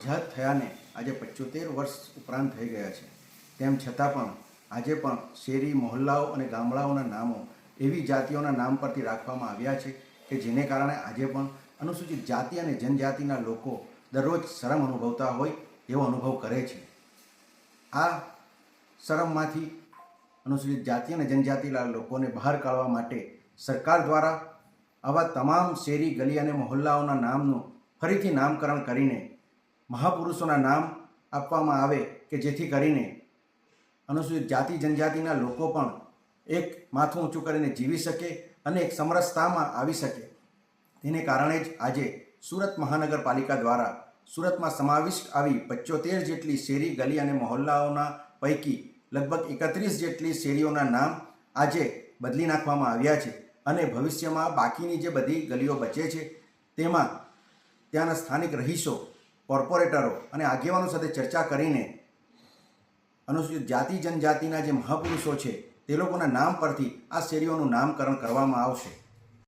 આઝાદ થયાને આજે 75 વર્ષ ઉપરાંત થઈ ગયા છે, તેમ છતાં પણ આજે પણ શેરી, મહોલ્લાઓ અને ગામડાઓના નામો એવી જાતિઓના નામ પરથી રાખવામાં આવ્યા છે કે જેને કારણે આજે પણ અનુસૂચિત જાતિ અને જનજાતિના લોકો દરરોજ શરમ અનુભવતા હોય એવો અનુભવ કરે છે। આ શરમમાંથી અનુસૂચિત જાતિ અને જનજાતિના લોકોને બહાર કાઢવા માટે સરકાર દ્વારા આવા તમામ શેરી, ગલી અને મહોલ્લાઓના નામનું ફરીથી નામકરણ કરીને મહાપુરુષોના નામ આપવામાં આવે કે જેથી કરીને અનુસૂચિત જાતિ જનજાતિના લોકો પણ એક માથું ઊંચું કરીને જીવી શકે અને એક સમરસતામાં આવી શકે। તેને કારણે જ આજે સુરત મહાનગરપાલિકા દ્વારા સુરતમાં સમાવિષ્ટ આવી 75 જેટલી શેરી, ગલી અને મહોલ્લાઓના પૈકી લગભગ 31 જેટલી શેરીઓના નામ આજે બદલી નાખવામાં આવ્યા છે અને ભવિષ્યમાં બાકીની જે બધી ગલીઓ બચે છે તેમાં ત્યાંના સ્થાનિક રહીશો, કોર્પોરેટરો અને આગેવાનો સાથે ચર્ચા કરીને અનુસૂચિત જાતિ જનજાતિના જે મહાપુરુષો છે તે લોકોના નામ પરથી આ શેરીઓનું નામકરણ કરવામાં આવશે।